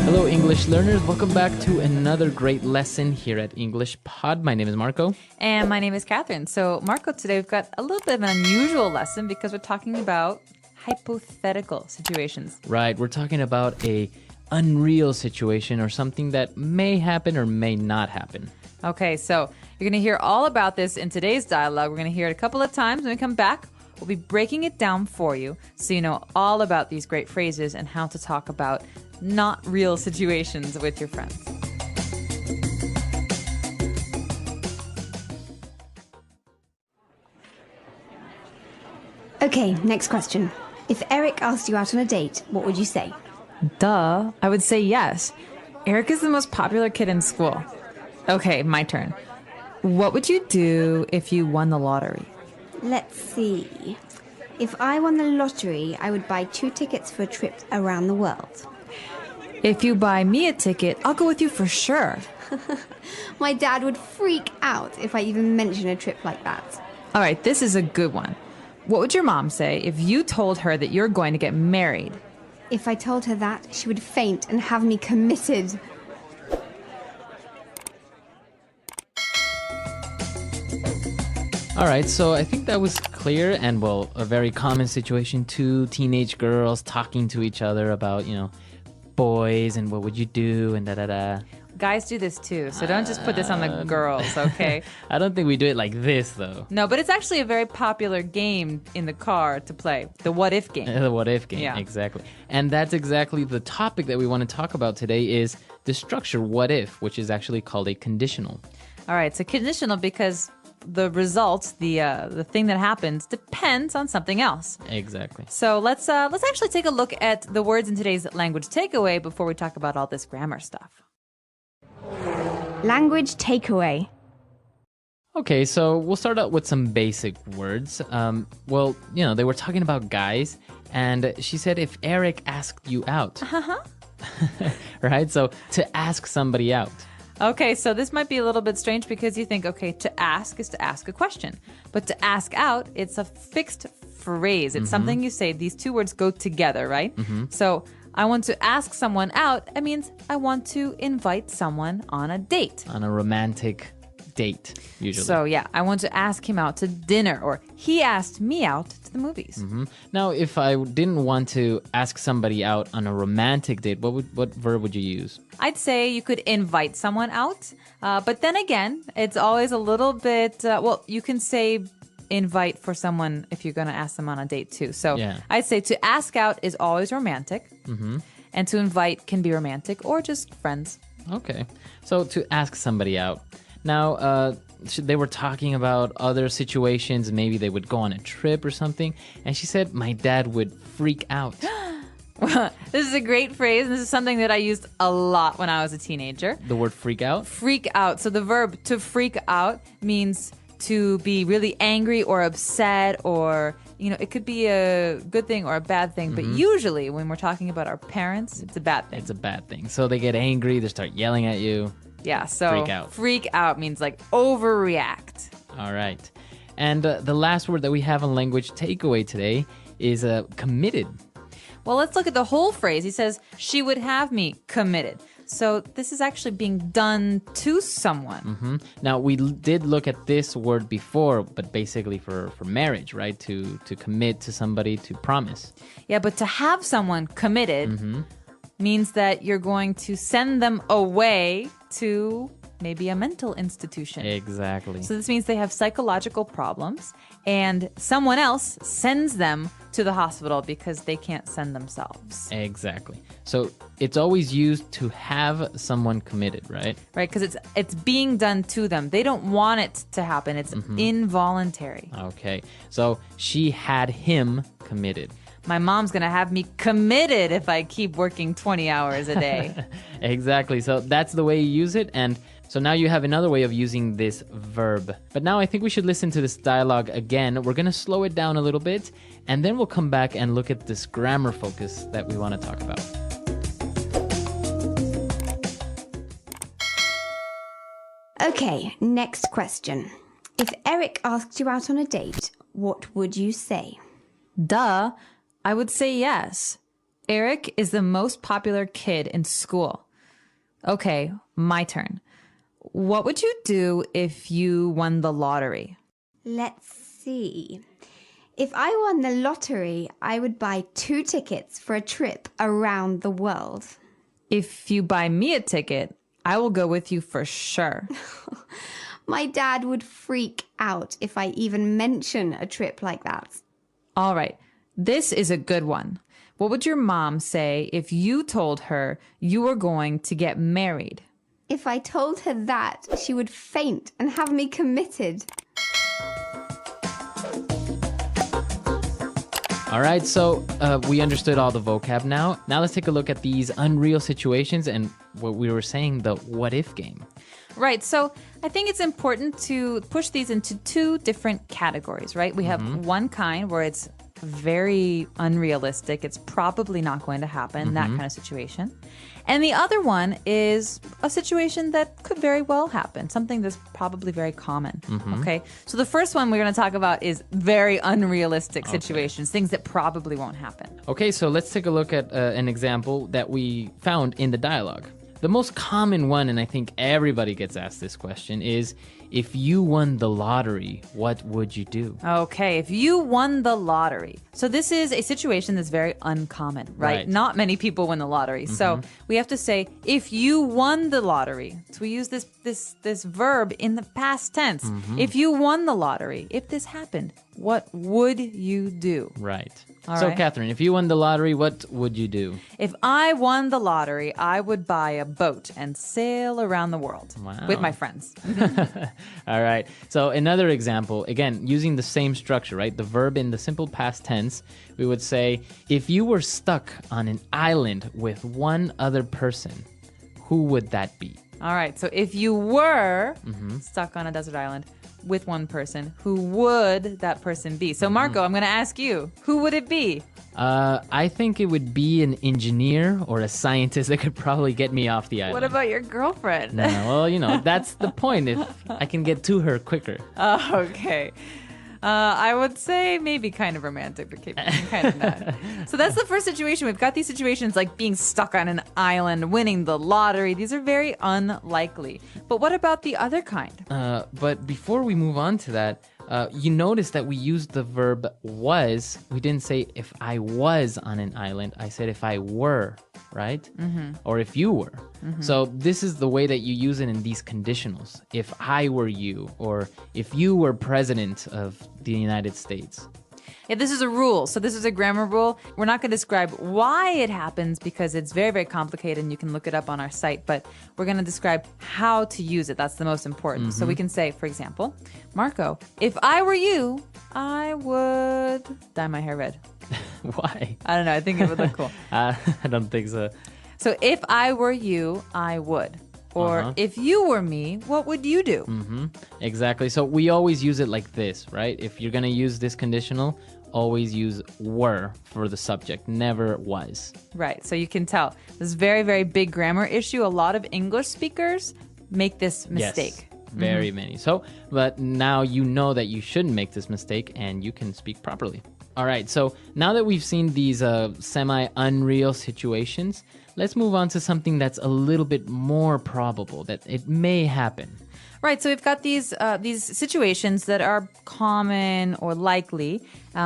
Hello, English learners. Welcome back to another great lesson here at English Pod. My name is Marco. And my name is Catherine. So, Marco, today we've got a little bit of an unusual lesson because we're talking about hypothetical situations. Right, we're talking about a unreal situation or something that may happen or may not happen. Okay, so you're going to hear all about this in today's dialogue. We're going to hear it a couple of times. When we come back, we'll be breaking it down for you so you know all about these great phrases and how to talk about not real situations with your friends. Okay, next question. If Eric asked you out on a date, what would you say? Duh, I would say yes. Eric is the most popular kid in school. Okay, my turn. What would you do if you won the lottery? Let's see. If I won the lottery, I would buy 2 tickets for a trip around the world. If you buy me a ticket, I'll go with you for sure. My dad would freak out if I even mention a trip like that. All right, this is a good one. What would your mom say if you told her that you're going to get married? If I told her that, she would faint and have me committed. All right, so I think that was clear and, well, a very common situation. 2 teenage girls talking to each other about, boys and what would you do and da-da-da. Guys do this too, so don't just put this on the girls, okay? I don't think we do it like this, though. No, but it's actually a very popular game in the car to play, the what if game. The what if game, Yeah. Exactly. And that's exactly the topic that we want to talk about today is the structure what if, which is actually called a conditional. All right, so conditional because the result, the thing that happens, depends on something else. Exactly. So let's actually take a look at the words in today's language takeaway before we talk about all this grammar stuff. Language takeaway. Okay, so we'll start out with some basic words. They were talking about guys, and she said if Eric asked you out. Right? So to ask somebody out. Okay, so this might be a little bit strange because you think, okay, to ask is to ask a question. But to ask out, it's a fixed phrase. It's something you say. These 2 words go together, right? So I want to ask someone out. It means I want to invite someone on a date. On a romantic date, usually. So yeah, I want to ask him out to dinner, or he asked me out to the movies. Now, if I didn't want to ask somebody out on a romantic date, what verb would you use? I'd say you could invite someone out, but then again, it's always a little bit, you can say invite for someone if you're going to ask them on a date too. So Yeah. I'd say to ask out is always romantic, and to invite can be romantic or just friends. Okay, so to ask somebody out. Now, they were talking about other situations. Maybe they would go on a trip or something. And she said, my dad would freak out. This is a great phrase, and this is something that I used a lot when I was a teenager. The word freak out? Freak out. So the verb to freak out means to be really angry or upset, or, it could be a good thing or a bad thing. But usually when we're talking about our parents, it's a bad thing. It's a bad thing. So they get angry, they start yelling at you. Yeah, so Freak out. Freak out means like overreact. All right. And the last word that we have on language takeaway today is committed. Well, let's look at the whole phrase. He says, she would have me committed. So this is actually being done to someone. Now, we did look at this word before, but basically for marriage, right? To commit to somebody, to promise. Yeah, but to have someone committed means that you're going to send them away to maybe a mental institution. Exactly. So this means they have psychological problems and someone else sends them to the hospital because they can't send themselves. Exactly. So it's always used to have someone committed, right? Right, because it's being done to them. They don't want it to happen. It's involuntary. Okay. So she had him committed. My mom's going to have me committed if I keep working 20 hours a day. Exactly. So that's the way you use it. And so now you have another way of using this verb. But now I think we should listen to this dialogue again. We're going to slow it down a little bit, and then we'll come back and look at this grammar focus that we want to talk about. Okay, next question. If Eric asked you out on a date, what would you say? Duh, I would say yes. Eric is the most popular kid in school. Okay, my turn. What would you do if you won the lottery? Let's see. If I won the lottery, I would buy 2 tickets for a trip around the world. If you buy me a ticket, I will go with you for sure. My dad would freak out if I even mention a trip like that. All right, this is a good one. What would your mom say if you told her you were going to get married? If I told her that, she would faint and have me committed. All right, so we understood all the vocab now. Now let's take a look at these unreal situations and what we were saying, the what if game. Right, so I think it's important to push these into 2 different categories, right? We have one kind where it's very unrealistic. It's probably not going to happen, that kind of situation. And the other one is a situation that could very well happen, something that's probably very common. Okay, so the first one we're going to talk about is very unrealistic situations, things that probably won't happen. Okay, so let's take a look at an example that we found in the dialogue. The most common one, and I think everybody gets asked this question, is if you won the lottery, what would you do? Okay, if you won the lottery. So this is a situation that's very uncommon, right? Not many people win the lottery. So we have to say, if you won the lottery. So we use this verb in the past tense. If you won the lottery, if this happened, what would you do? Right. All so, right. Catherine, if you won the lottery, what would you do? If I won the lottery, I would buy a boat and sail around the world with my friends. All right. So another example, again, using the same structure, right? The verb in the simple past tense, we would say, if you were stuck on an island with one other person, who would that be? All right. So if you were stuck on a desert island with one person, who would that person be? So Marco, I'm going to ask you, who would it be? I think it would be an engineer or a scientist that could probably get me off the island. What about your girlfriend? No, well, that's the point. If I can get to her quicker. Oh, okay. I would say maybe kind of romantic, but kind of not. So that's the first situation. We've got these situations like being stuck on an island, winning the lottery. These are very unlikely. But what about the other kind? But before we move on to that, you notice that we used the verb was. We didn't say if I was on an island. I said if I were, right? Or if you were. So this is the way that you use it in these conditionals. If I were you, or if you were president of the United States. Yeah, this is a rule. So this is a grammar rule. We're not going to describe why it happens because it's very, very complicated and you can look it up on our site, but we're going to describe how to use it. That's the most important. So we can say, for example, Marco, if I were you, I would dye my hair red. Why? I don't know. I think it would look cool. I don't think so. So if I were you, I would. Or if you were me, what would you do? Exactly. So we always use it like this, right? If you're going to use this conditional, always use were for the subject, never was. Right. So you can tell this very, very big grammar issue. A lot of English speakers make this mistake. Yes, very many. So, but now you know that you shouldn't make this mistake and you can speak properly. All right. So now that we've seen these semi-unreal situations, let's move on to something that's a little bit more probable that it may happen. Right, so we've got these situations that are common or likely.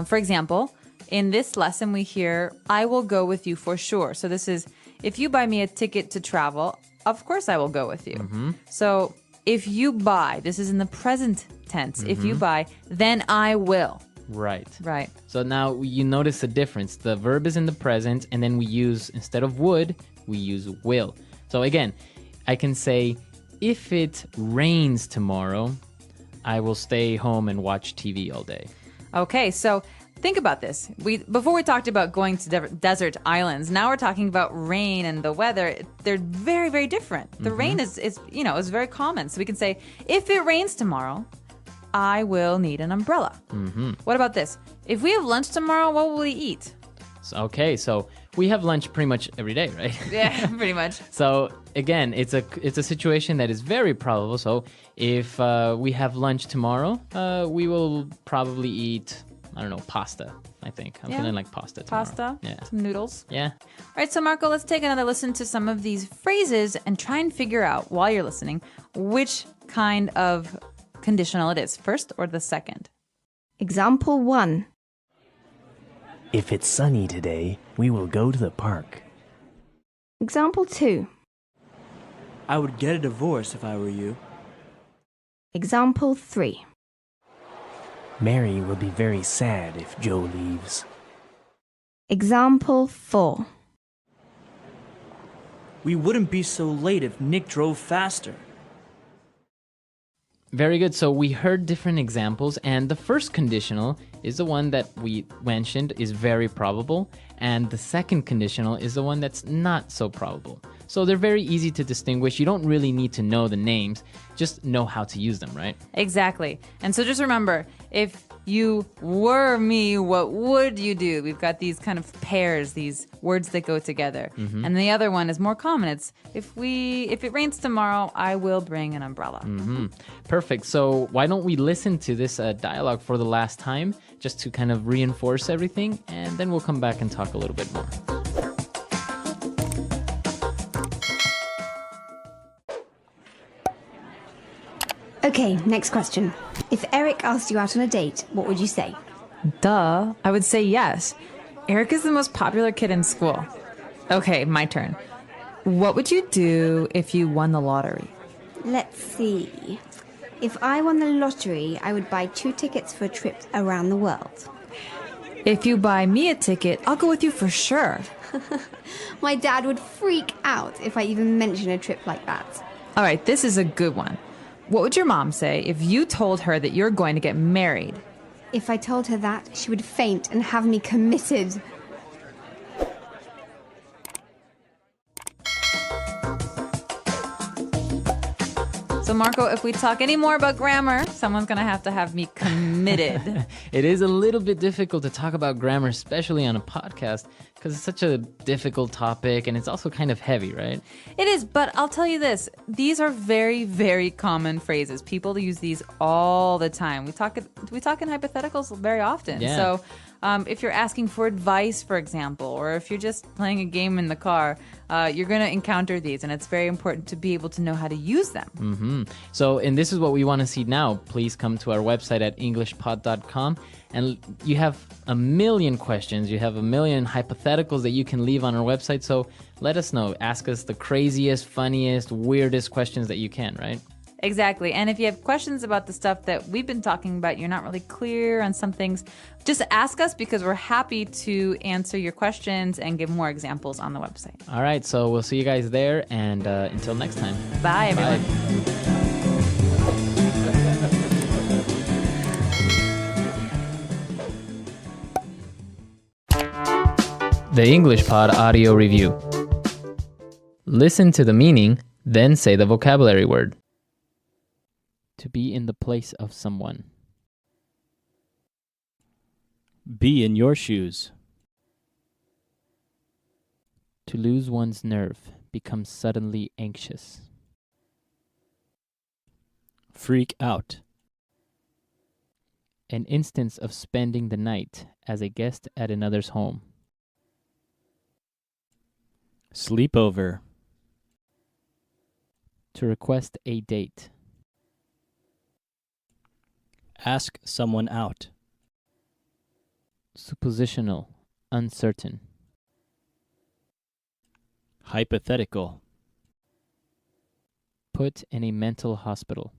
For example, in this lesson we hear, I will go with you for sure. So this is, if you buy me a ticket to travel, of course I will go with you. So if you buy, this is in the present tense. If you buy, then I will. Right. Right. So now you notice the difference. The verb is in the present, and then we use, instead of would, we use will. So again, I can say, if it rains tomorrow, I will stay home and watch TV all day. Okay, so think about this. Before we talked about going to desert islands. Now we're talking about rain and the weather. They're very, very different. The rain is very common. So we can say, if it rains tomorrow, I will need an umbrella. What about this? If we have lunch tomorrow, what will we eat? Okay, so we have lunch pretty much every day, right? Yeah, pretty much. So again, it's a situation that is very probable. So if we have lunch tomorrow, we will probably eat I don't know, pasta, I think. I'm Yeah. feeling like pasta tomorrow. Pasta, Yeah. some noodles. Yeah. All right, so Marco, let's take another listen to some of these phrases and try and figure out, while you're listening, which kind of conditional it is, first or the second. Example 1. If it's sunny today, we will go to the park. Example 2. I would get a divorce if I were you. Example 3. Mary will be very sad if Joe leaves. Example 4. We wouldn't be so late if Nick drove faster. Very good. So we heard different examples, and the first conditional is the one that we mentioned is very probable, and the second conditional is the one that's not so probable. So they're very easy to distinguish. You don't really need to know the names, just know how to use them, right? Exactly. And so just remember, if you were me, what would you do? We've got these kind of pairs, these words that go together. And the other one is more common. It's if it rains tomorrow, I will bring an umbrella. Perfect. So why don't we listen to this dialogue for the last time, just to kind of reinforce everything, and then we'll come back and talk a little bit more. Okay, next question. If Eric asked you out on a date, what would you say? Duh. I would say yes. Eric is the most popular kid in school. Okay, my turn. What would you do if you won the lottery? Let's see. If I won the lottery, I would buy 2 tickets for a trip around the world. If you buy me a ticket, I'll go with you for sure. My dad would freak out if I even mention a trip like that. All right, this is a good one. What would your mom say if you told her that you're going to get married? If I told her that, she would faint and have me committed. So, Marco, if we talk any more about grammar, someone's going to have me committed. It is a little bit difficult to talk about grammar, especially on a podcast, because it's such a difficult topic and it's also kind of heavy, right? It is, but I'll tell you this. These are very, very common phrases. People use these all the time. We talk in hypotheticals very often. Yeah. So if you're asking for advice, for example, or if you're just playing a game in the car, you're going to encounter these, and it's very important to be able to know how to use them. So, and this is what we want to see now. Please come to our website at englishpod.com, and you have a million questions. You have a million hypotheticals that you can leave on our website. So let us know. Ask us the craziest, funniest, weirdest questions that you can, right? Exactly. And if you have questions about the stuff that we've been talking about, you're not really clear on some things, just ask us, because we're happy to answer your questions and give more examples on the website. All right. So we'll see you guys there. And until next time. Bye, everyone. The English Pod Audio Review. Listen to the meaning, then say the vocabulary word. To be in the place of someone. Be in your shoes. To lose one's nerve, become suddenly anxious. Freak out. An instance of spending the night as a guest at another's home. Sleepover. To request a date. Ask someone out. Suppositional, uncertain. Hypothetical. Put in a mental hospital.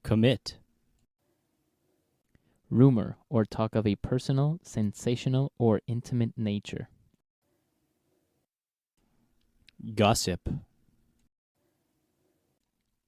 Commit. Rumor or talk of a personal, sensational, or intimate nature. Gossip.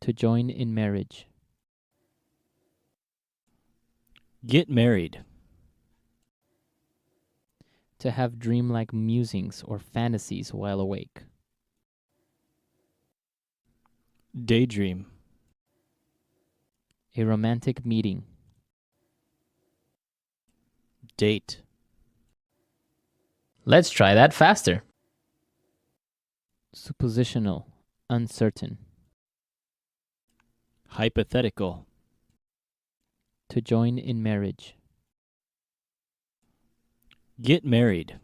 To join in marriage. Get married. To have dreamlike musings or fantasies while awake. Daydream. A romantic meeting. Date. Let's try that faster. Suppositional, uncertain. Hypothetical. To To join in marriage. Get married.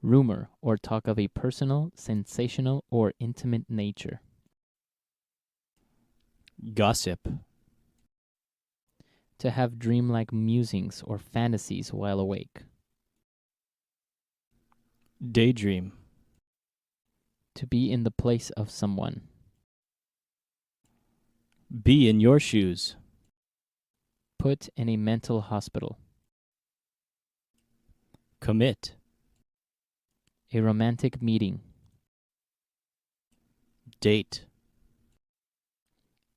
Rumor or talk of a personal, sensational, or intimate nature. Gossip. To have dreamlike musings or fantasies while awake. Daydream. To be in the place of someone. Be in your shoes. Put in a mental hospital. Commit. A romantic meeting. Date.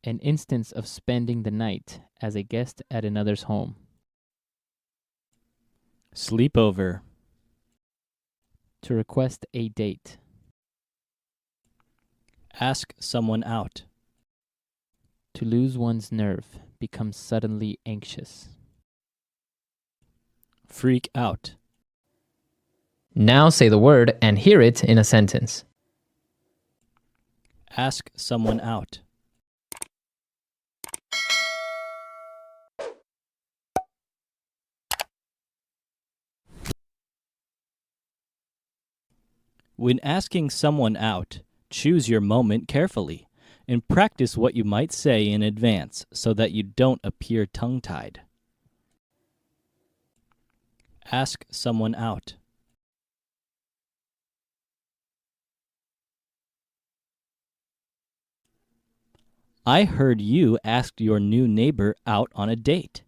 An instance of spending the night as a guest at another's home. Sleepover. To request a date. Ask someone out. To lose one's nerve, become suddenly anxious. Freak out. Now say the word and hear it in a sentence. Ask someone out. When asking someone out, choose your moment carefully and practice what you might say in advance so that you don't appear tongue-tied. Ask someone out. I heard you asked your new neighbor out on a date.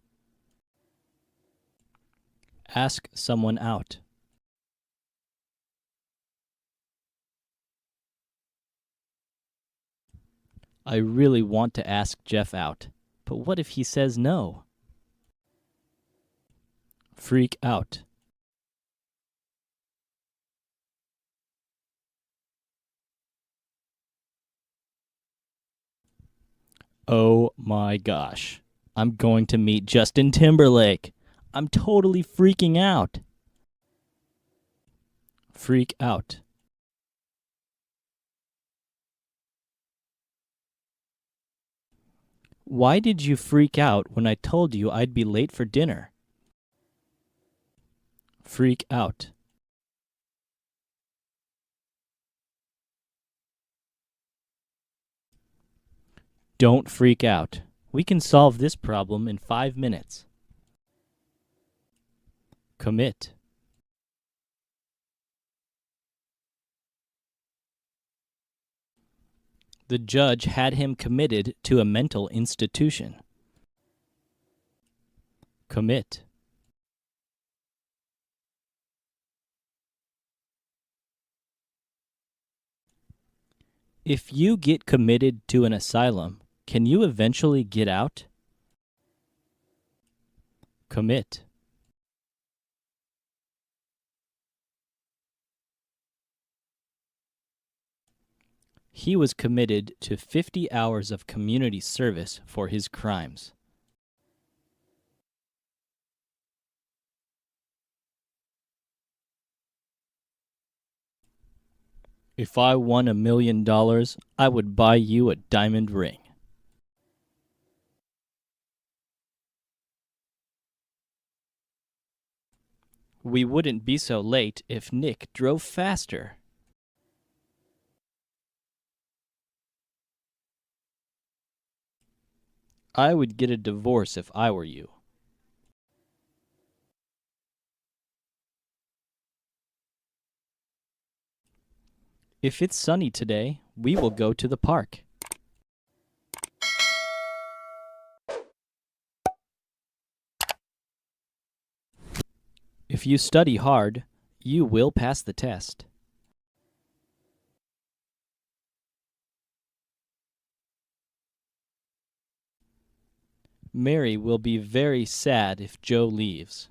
Ask someone out. I really want to ask Jeff out, but what if he says no? Freak out. Oh my gosh. I'm going to meet Justin Timberlake. I'm totally freaking out. Freak out. Why did you freak out when I told you I'd be late for dinner? Freak out. Don't freak out. We can solve this problem in 5 minutes. Commit. The judge had him committed to a mental institution. Commit. If you get committed to an asylum, can you eventually get out? Commit. He was committed to 50 hours of community service for his crimes. If I won $1 million, I would buy you a diamond ring. We wouldn't be so late if Nick drove faster. I would get a divorce if I were you. If it's sunny today, we will go to the park. If you study hard, you will pass the test. Mary will be very sad if Joe leaves.